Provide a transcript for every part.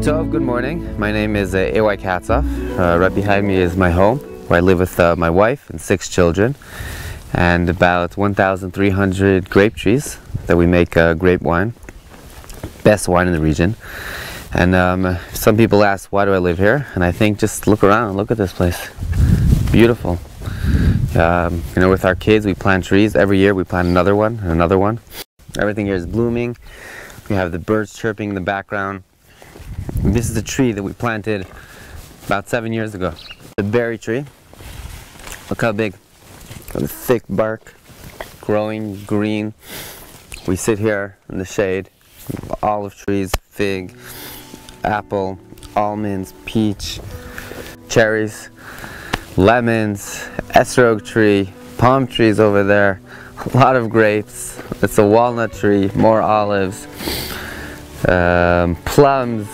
Tov, good morning. My name is A.Y. Katzov. Right behind me is my home, where I live with my wife and 6 children, and about 1,300 grape trees that we make grape wine, best wine in the region. And some people ask, why do I live here? And I think, just look around, look at this place. Beautiful. With our kids, we plant trees. Every year we plant another one and another one. Everything here is blooming. We have the birds chirping in the background. This is a tree that we planted about 7 years ago. The berry tree. Look how big. Got a thick bark, growing green. We sit here in the shade. Olive trees, fig, apple, almonds, peach, cherries, lemons, esrog tree, palm trees over there, a lot of grapes. It's a walnut tree, more olives, plums.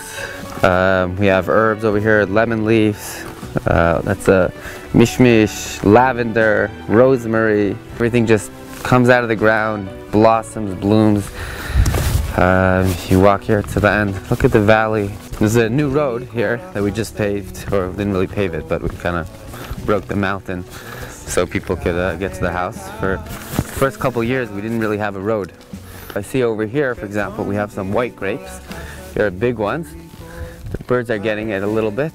We have herbs over here, lemon leaves. That's a mishmish, lavender, rosemary. Everything just comes out of the ground, blossoms, blooms. You walk here to the end. Look at the valley. There's a new road here that we just paved, or didn't really pave it, but we kind of broke the mountain so people could get to the house. For the first couple years, we didn't really have a road. I see over here, for example, we have some white grapes. They're big ones. The birds are getting it a little bit,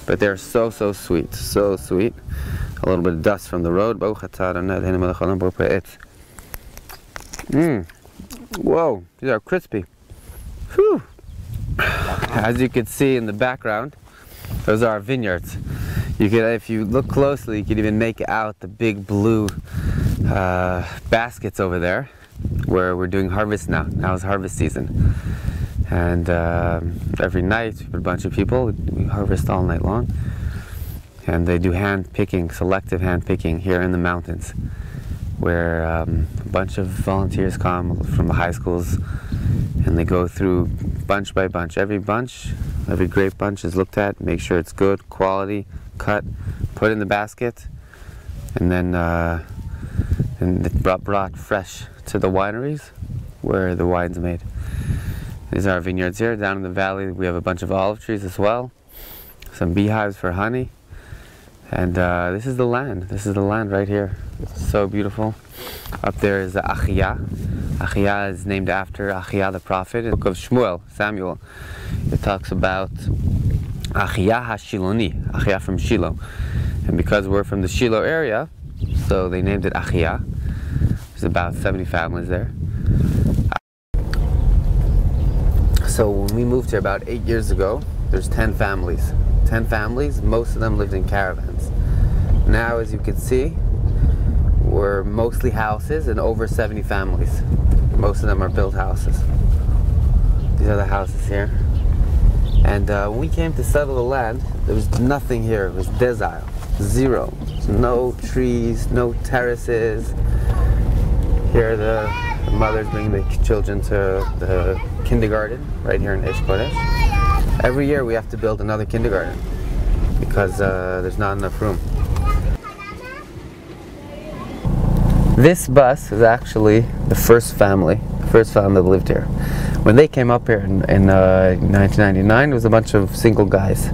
but they're so sweet, so sweet. A little bit of dust from the road. Whoa, these are crispy. Whew. As you can see in the background, those are our vineyards. You could, if you look closely, you can even make out the big blue baskets over there, where we're doing harvest now. Now is harvest season. And every night, with a bunch of people, we harvest all night long. And they do hand picking, selective hand picking here in the mountains, where a bunch of volunteers come from the high schools, and they go through bunch by bunch. Every grape bunch is looked at, make sure it's good, quality, cut, put in the basket, and then brought fresh to the wineries where the wine's made. These are our vineyards here. Down in the valley we have a bunch of olive trees as well, some beehives for honey, and this is the land. This is the land right here. It's so beautiful. Up there is Achia. Achia is named after Achia the prophet. In the book of Shmuel, Samuel, it talks about Achia HaShiloni, Achia from Shiloh. And because we're from the Shiloh area, so they named it Achia. There's about 70 families there. So when we moved here about 8 years ago, there's 10 families. 10 families, most of them lived in caravans. Now, as you can see, we're mostly houses and over 70 families. Most of them are built houses. These are the houses here. And when we came to settle the land, there was nothing here. It was desert, zero. No trees, no terraces. Here the mothers bring the children to the kindergarten right here in Esh Kodesh. Every year we have to build another kindergarten because there's not enough room. This bus is actually the first family that lived here. When they came up here in 1999, it was a bunch of single guys,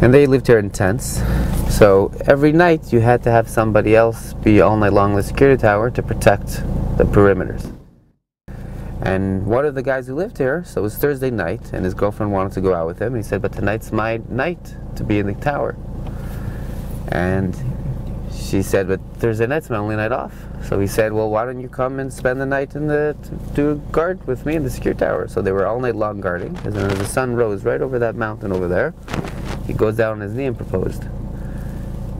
and they lived here in tents. So every night you had to have somebody else be all night long in the security tower to protect the perimeters. And one of the guys who lived here, so it was Thursday night, and his girlfriend wanted to go out with him. He said, but tonight's my night to be in the tower. And she said, but Thursday night's my only night off. So he said, well, why don't you come and spend the night do guard with me in the security tower? So they were all night long guarding. And then as the sun rose right over that mountain over there, he goes down on his knee and proposed.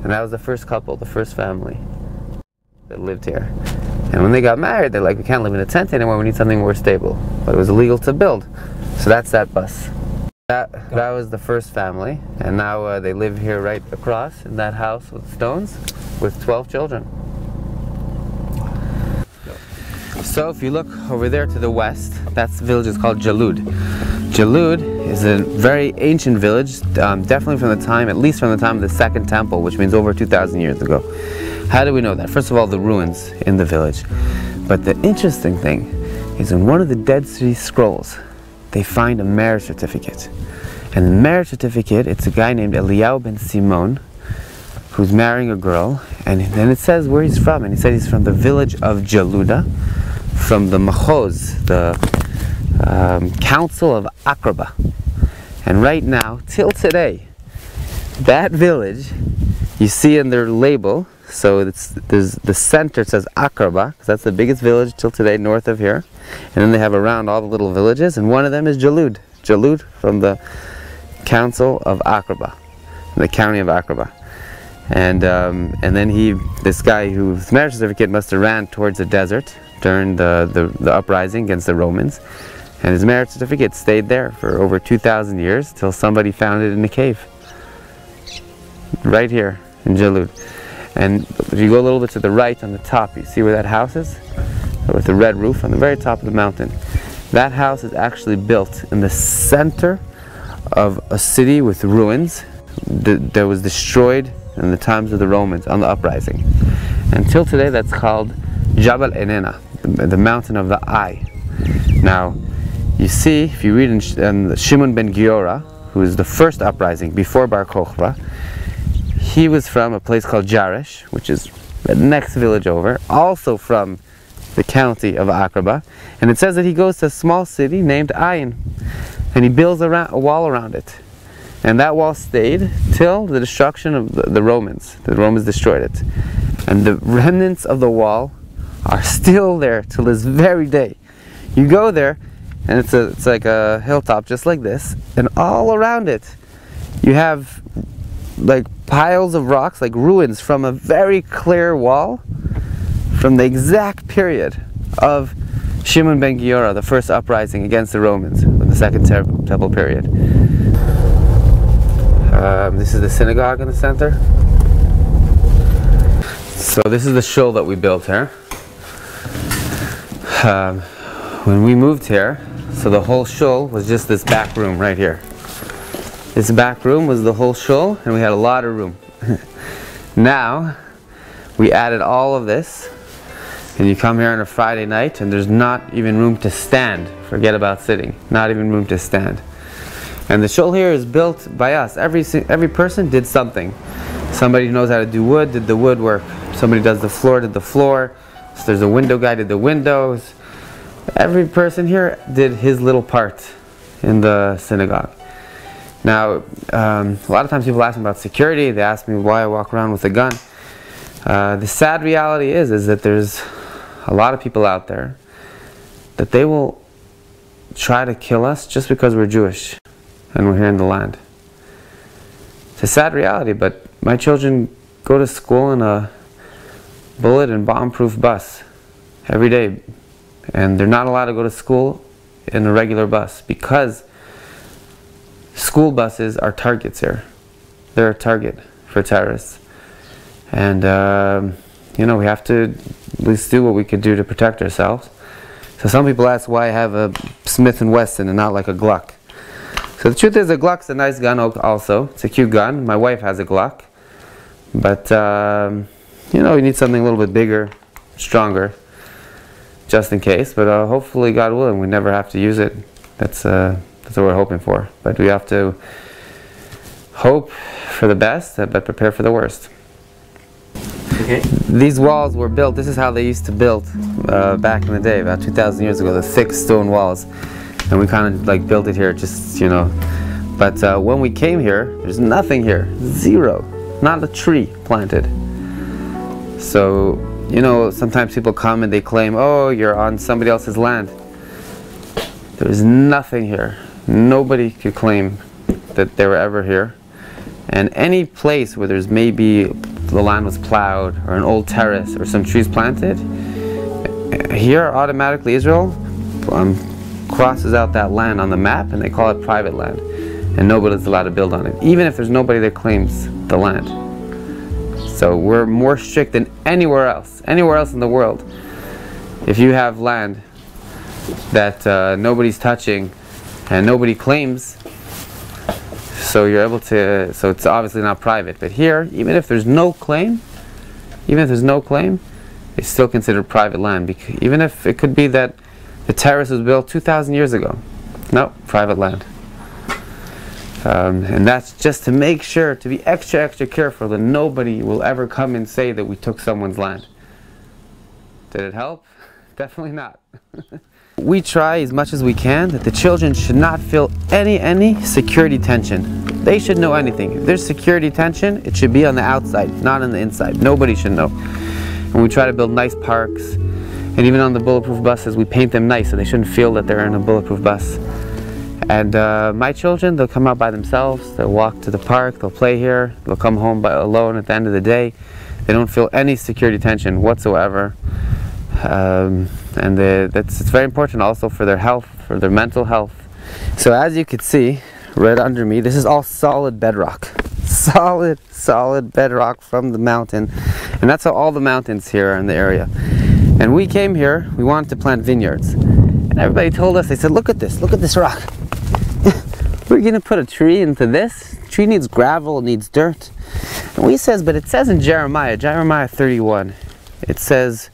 And that was the first couple, the first family that lived here. And when they got married, they're like, we can't live in a tent anymore, we need something more stable. But it was illegal to build. So that's that bus. That was the first family, and now they live here right across in that house with stones with 12 children. So if you look over there to the west, that village is called Jalud. Jalud is a very ancient village, definitely from the time, at least from the time of the Second Temple, which means over 2,000 years ago. How do we know that? First of all, the ruins in the village. But the interesting thing is in one of the Dead Sea Scrolls, they find a marriage certificate And the marriage certificate, it's a guy named Eliyahu ben Simon who's marrying a girl, and then it says where he's from, and he said he's from the village of Jaluda, from the Mahoz, the council of Aqraba. And right now, till today, that village, you see in their label, so there's the center says Aqraba, because that's the biggest village till today north of here, and then they have around all the little villages, and one of them is Jalud from the council of Aqraba, in the county of Aqraba. And then this guy whose marriage certificate must have ran towards the desert during the uprising against the Romans, and his marriage certificate stayed there for over 2,000 years till somebody found it in a cave right here in Jalud. And if you go a little bit to the right on the top, you see where that house is with the red roof on the very top of the mountain. That house is actually built in the center of a city with ruins that was destroyed in the times of the Romans on the uprising. Until today, that's called Jabal Enena, the mountain of the eye. Now, you see, if you read in Shimon ben Giora, who is the first uprising before Bar Kokhba, he was from a place called Jarish, which is the next village over, also from the county of Aqraba, and it says that he goes to a small city named Ayin, and he builds a wall around it. And that wall stayed till the destruction of the Romans. The Romans destroyed it. And the remnants of the wall are still there till this very day. You go there, and it's like a hilltop just like this, and all around it you have like piles of rocks, like ruins from a very clear wall from the exact period of Shimon ben Giora, the first uprising against the Romans in the Second Temple period. This is the synagogue in the center. So this is the shul that we built here. When we moved here, so the whole shul was just this back room right here. This back room was the whole shul, and we had a lot of room. Now, we added all of this, and you come here on a Friday night, and there's not even room to stand. Forget about sitting. Not even room to stand. And the shul here is built by us. Every person did something. Somebody who knows how to do wood did the woodwork. Somebody does the floor did the floor. So there's a window guy did the windows. Every person here did his little part in the synagogue. Now, a lot of times people ask me about security. They ask me why I walk around with a gun. The sad reality is that there's a lot of people out there that they will try to kill us just because we're Jewish and we're here in the land. It's a sad reality, but my children go to school in a bullet and bomb-proof bus every day, and they're not allowed to go to school in a regular bus because school buses are targets here. They're a target for terrorists. And, we have to at least do what we could do to protect ourselves. So some people ask why I have a Smith & Wesson and not like a Glock. So the truth is, a Glock's a nice gun also. It's a cute gun. My wife has a Glock. But, we need something a little bit bigger, stronger, just in case. But hopefully, God willing, we never have to use it. That's what we're hoping for. But we have to hope for the best, but prepare for the worst. Okay. These walls were built, this is how they used to build back in the day, about 2,000 years ago, the thick stone walls. And we kind of like built it here, just, But when we came here, there's nothing here. Zero. Not a tree planted. So, sometimes people come and they claim, oh, you're on somebody else's land. There's nothing here. Nobody could claim that they were ever here. And any place where there's maybe the land was plowed or an old terrace or some trees planted, here automatically Israel crosses out that land on the map and they call it private land. And nobody's allowed to build on it, even if there's nobody that claims the land. So we're more strict than anywhere else in the world. If you have land that nobody's touching and nobody claims, so you're able to, so it's obviously not private. But here, even if there's no claim, it's still considered private land. Because even if it could be that the terrace was built 2,000 years ago. No, private land. And that's just to make sure to be extra careful that nobody will ever come and say that we took someone's land. Did it help? Definitely not. We try as much as we can that the children should not feel any security tension. They should know anything. If there's security tension, it should be on the outside, not on the inside. Nobody should know. And we try to build nice parks, and even on the bulletproof buses, we paint them nice so they shouldn't feel that they're in a bulletproof bus. And my children, they'll come out by themselves, they'll walk to the park, they'll play here, they'll come home alone at the end of the day. They don't feel any security tension whatsoever. It's very important also for their health, for their mental health. So as you can see, right under me, this is all solid bedrock. Solid bedrock from the mountain. And that's how all the mountains here are in the area. And we came here, we wanted to plant vineyards. And everybody told us, they said, look at this rock. We're gonna put a tree into this? The tree needs gravel, it needs dirt. And we says, but it says in Jeremiah 31, it says,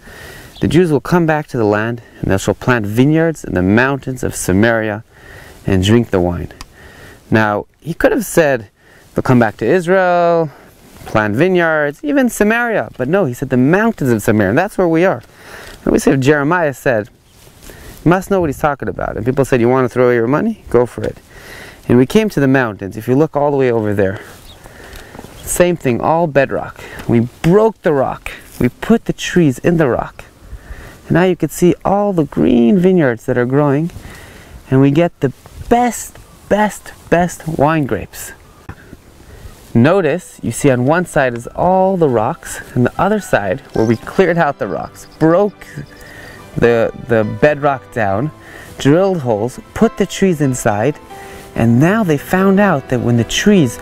the Jews will come back to the land, and they shall plant vineyards in the mountains of Samaria and drink the wine. Now, he could have said, they'll come back to Israel, plant vineyards, even Samaria. But no, he said the mountains of Samaria, and that's where we are. And we said, Jeremiah said, you must know what he's talking about. And people said, you want to throw away your money? Go for it. And we came to the mountains. If you look all the way over there, same thing, all bedrock. We broke the rock. We put the trees in the rock. And now you can see all the green vineyards that are growing, and we get the best wine grapes. Notice, you see on one side is all the rocks, and the other side, where we cleared out the rocks, broke the bedrock down, drilled holes, put the trees inside, and now they found out that when the trees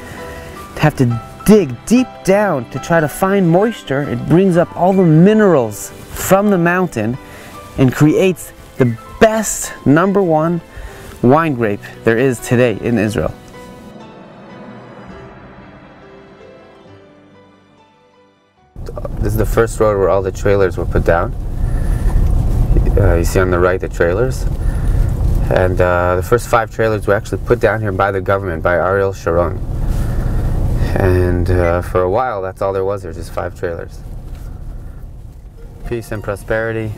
have to dig deep down to try to find moisture, it brings up all the minerals from the mountain and creates the best #1 wine grape there is today in Israel. This is the first road where all the trailers were put down. You see on the right the trailers. And the first 5 trailers were actually put down here by the government, by Ariel Sharon. And for a while, that's all there was. There was just 5 trailers. Peace and prosperity,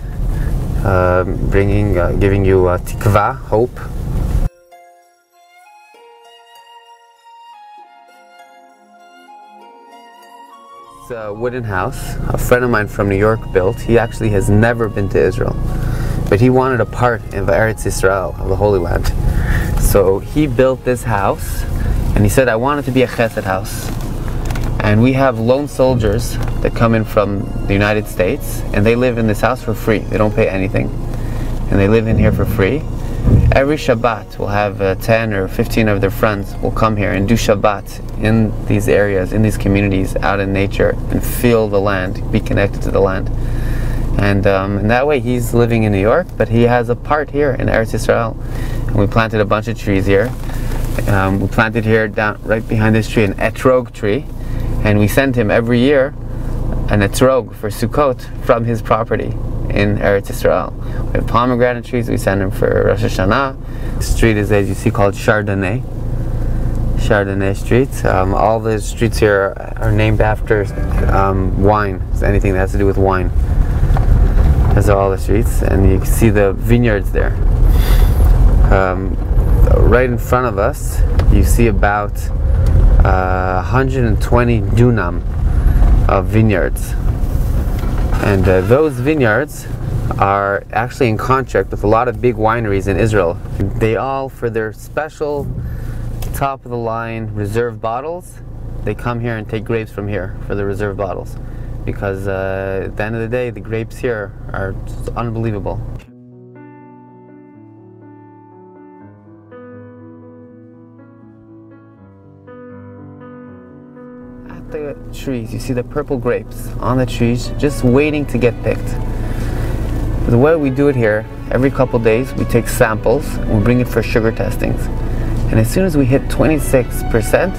giving you tikva, hope. It's a wooden house a friend of mine from New York built. He actually has never been to Israel, but he wanted a part in Eretz Yisrael, of the Holy Land. So he built this house, and he said, I want it to be a chesed house. And we have lone soldiers that come in from the United States, and they live in this house for free. They don't pay anything, and they live in here for free. Every Shabbat, we'll have 10 or 15 of their friends will come here and do Shabbat in these areas, in these communities, out in nature, and feel the land, be connected to the land. And that way he's living in New York, but he has a part here in Eretz Yisrael. And we planted a bunch of trees here. We planted here down right behind this tree an etrog tree, and we send him every year an etrog for Sukkot from his property in Eretz Yisrael. We have pomegranate trees we send him for Rosh Hashanah. The street is, as you see, called Chardonnay Street. All the streets here are named after wine, so anything that has to do with wine. Those are all the streets, and you can see the vineyards there. Right in front of us, you see about 120 dunam of vineyards. And those vineyards are actually in contract with a lot of big wineries in Israel. They all, for their special top of the line reserve bottles, they come here and take grapes from here for the reserve bottles. Because at the end of the day, the grapes here are just unbelievable. At the trees, you see the purple grapes on the trees, just waiting to get picked. The way we do it here, every couple days, we take samples and we bring it for sugar testings. And as soon as we hit 26%,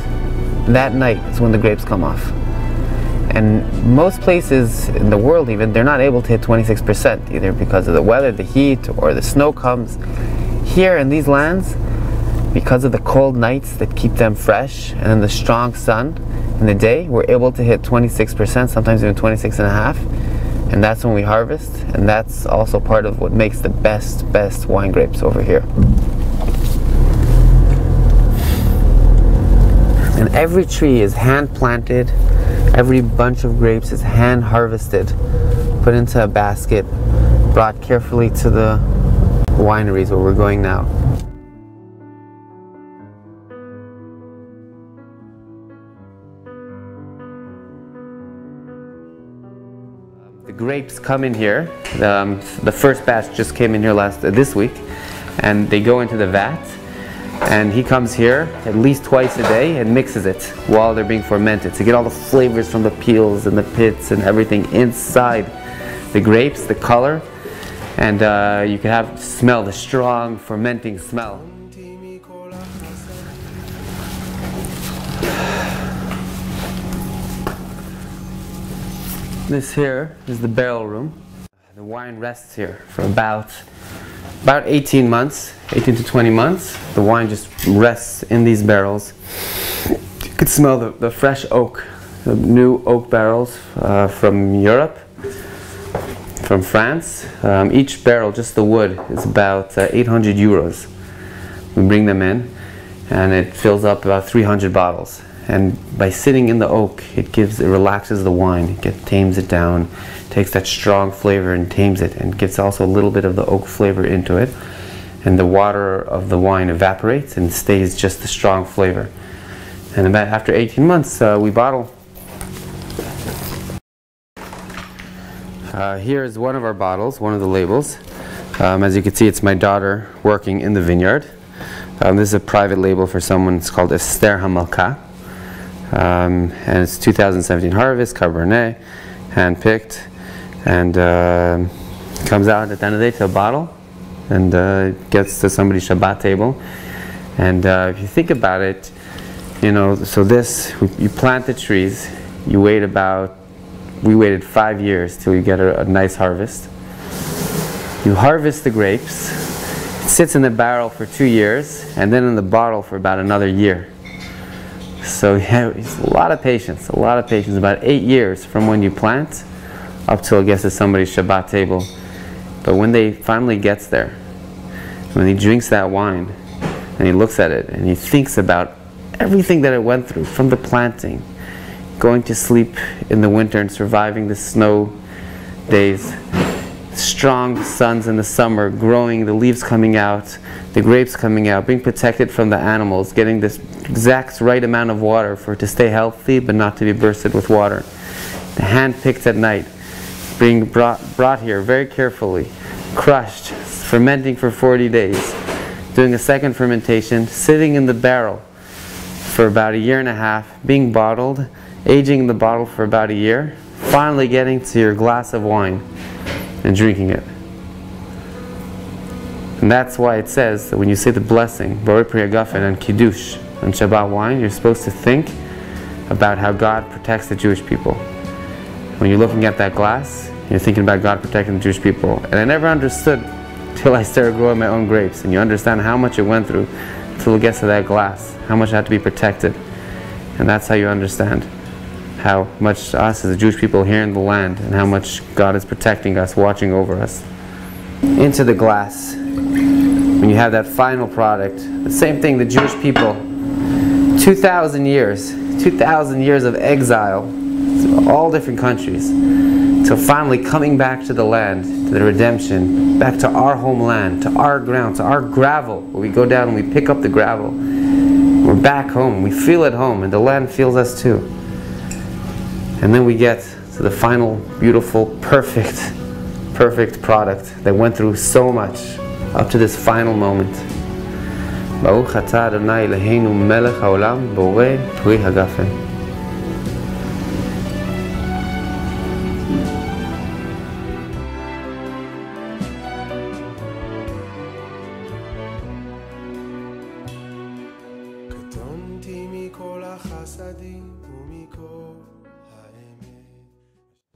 that night is when the grapes come off. And most places in the world even, they're not able to hit 26%, either because of the weather, the heat, or the snow comes. Here in these lands, because of the cold nights that keep them fresh, and then the strong sun in the day, we're able to hit 26%, sometimes even 26.5%, and that's when we harvest, and that's also part of what makes the best wine grapes over here. And every tree is hand planted, every bunch of grapes is hand harvested, put into a basket, brought carefully to the wineries where we're going now. The grapes come in here. The first batch just came in here this week, and they go into the vat. And he comes here at least twice a day and mixes it while they're being fermented to get all the flavors from the peels and the pits and everything inside the grapes, the color, and you can smell the strong fermenting smell. This here is the barrel room. The wine rests here for about 18 months, 18 to 20 months. The wine just rests in these barrels. You could smell the fresh oak, the new oak barrels from Europe, from France. Each barrel, just the wood, is about 800 euros. We bring them in, and it fills up about 300 bottles. And by sitting in the oak, it relaxes the wine, it tames it down, takes that strong flavor and tames it, and gives also a little bit of the oak flavor into it. And the water of the wine evaporates and stays just the strong flavor. And about after 18 months, we bottle. Here is one of our bottles, one of the labels. As you can see, it's my daughter working in the vineyard. This is a private label for someone. It's called Esther Hamalka. And it's 2017 harvest, Cabernet, hand-picked, and comes out at the end of the day to a bottle, and gets to somebody's Shabbat table. And if you think about it, you know, so you plant the trees, we waited 5 years till you get a nice harvest. You harvest the grapes, it sits in the barrel for 2 years, and then in the bottle for about another year. So yeah, it's a lot of patience, about 8 years from when you plant up till it gets to somebody's Shabbat table. But when they finally gets there, when he drinks that wine and he looks at it and he thinks about everything that it went through, from the planting, going to sleep in the winter and surviving the snow days, strong suns in the summer, growing, the leaves coming out, the grapes coming out, being protected from the animals, getting this exact right amount of water for it to stay healthy but not to be bursted with water. The hand picked at night, being brought here very carefully, crushed, fermenting for 40 days, doing a second fermentation, sitting in the barrel for about 1.5 years, being bottled, aging in the bottle for about 1 year, finally getting to your glass of wine and drinking it. And that's why it says that when you say the blessing, Borei Pri Hagafen and Kiddush and Shabbat wine, you're supposed to think about how God protects the Jewish people. When you're looking at that glass, you're thinking about God protecting the Jewish people. And I never understood till I started growing my own grapes, and you understand how much it went through till it gets to that glass, how much it had to be protected. And that's how you understand how much us as the Jewish people here in the land, and how much God is protecting us, watching over us. Into the glass, when you have that final product, the same thing, the Jewish people, 2,000 years of exile, all different countries, till finally coming back to the land, to the redemption, back to our homeland, to our ground, to our gravel, where we go down and we pick up the gravel. We're back home, we feel at home, and the land feels us too. And then we get to the final, beautiful, perfect product that went through so much up to this final moment. Baruch atah Adonai Eloheinu melech haolam borei pri hagafen.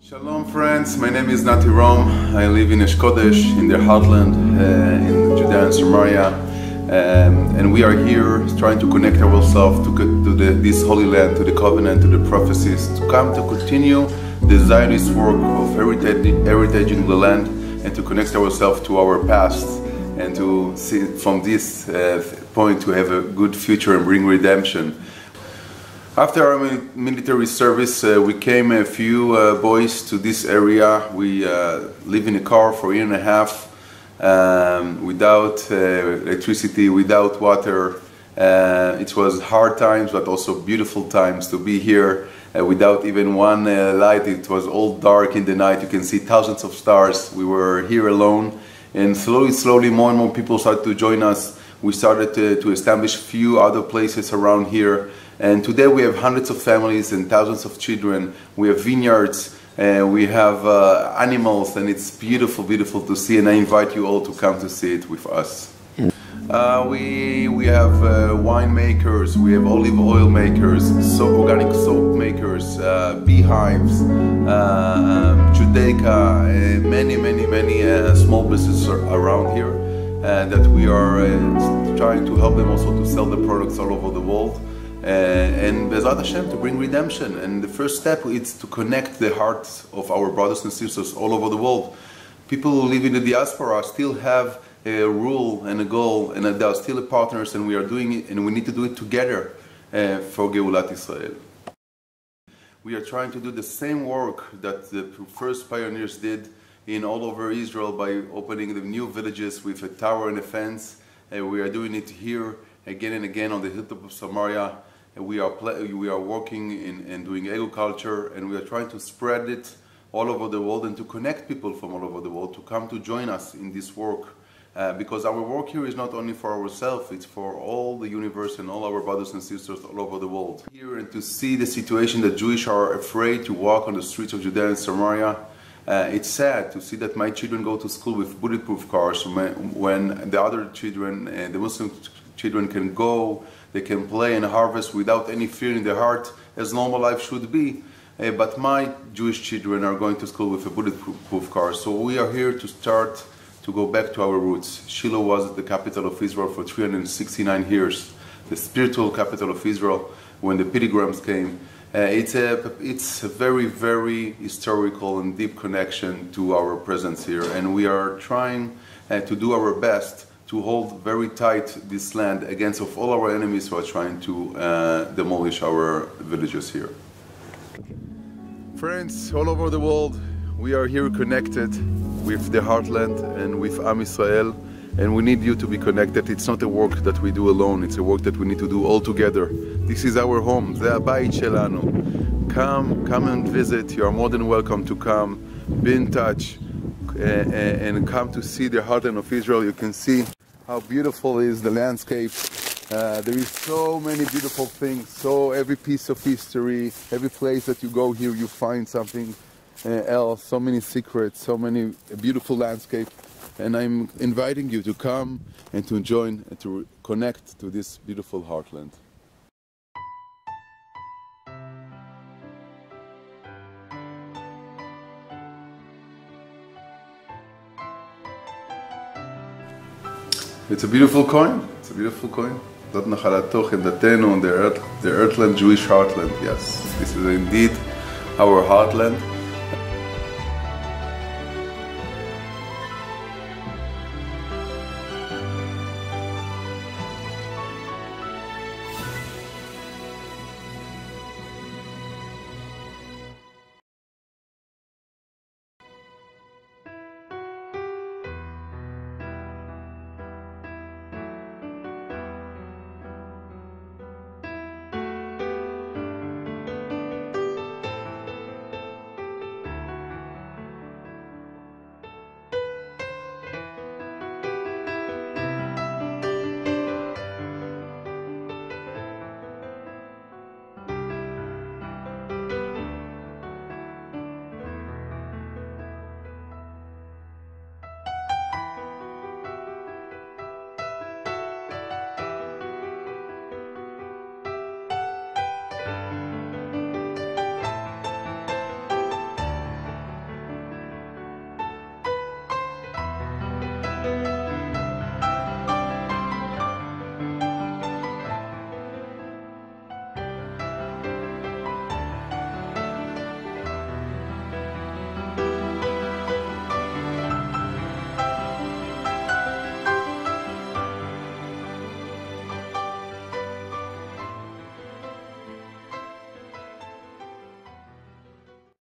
Shalom friends, my name is Nati Rom. I live in Esh Kodesh, in the heartland, in Judea and Samaria. And we are here trying to connect ourselves to this holy land, to the covenant, to the prophecies, to come to continue the Zionist work of heritaging the land, and to connect ourselves to our past, and to see from this point to have a good future and bring redemption. After our military service, we came a few boys to this area. We live in a car for a year and a half, without electricity, without water. It was hard times, but also beautiful times to be here without even one light. It was all dark in the night. You can see thousands of stars. We were here alone, and slowly more and more people started to join us. We started to establish a few other places around here, and today we have hundreds of families and thousands of children. We have vineyards, we have animals, and it's beautiful to see, and I invite you all to come to see it with us. We have wine makers, we have olive oil makers, organic soap makers, beehives, Judaica, many small businesses around here that we are trying to help them also to sell the products all over the world. And Bezrat Hashem, to bring redemption. And the first step is to connect the hearts of our brothers and sisters all over the world. People who live in the diaspora still have a rule and a goal, and they are still partners, and we are doing it, and we need to do it together for Geulat Israel. We are trying to do the same work that the first pioneers did in all over Israel by opening the new villages with a tower and a fence. We are doing it here again and again on the hilltop of Samaria. We are working and doing agriculture, and we are trying to spread it all over the world and to connect people from all over the world to come to join us in this work. Because our work here is not only for ourselves, it's for all the universe and all our brothers and sisters all over the world. Here, and to see the situation that Jewish are afraid to walk on the streets of Judea and Samaria, it's sad to see that my children go to school with bulletproof cars when the other children, the Muslim children, can go, they can play and harvest without any fear in their heart, as normal life should be. But my Jewish children are going to school with a bulletproof car. So we are here to start to go back to our roots. Shiloh was the capital of Israel for 369 years, the spiritual capital of Israel when the pilgrims came. It's a very historical and deep connection to our presence here, and we are trying to do our best to hold very tight this land against of all our enemies who are trying to demolish our villages here. Friends all over the world, we are here connected with the heartland and with Am Israel, and we need you to be connected. It's not a work that we do alone, it's a work that we need to do all together. This is our home, זה הבית שלנו. Come and visit, you are more than welcome to come, be in touch, and come to see the heartland of Israel. You can see how beautiful is the landscape. There is so many beautiful things, so every piece of history, every place that you go here you find something else, so many secrets, so many beautiful landscape, and I'm inviting you to come and to join and to connect to this beautiful heartland. It's a beautiful coin. It's a beautiful coin. זאת נחלתו חמדתנו, the earthland, Jewish heartland. Yes, this is indeed our heartland.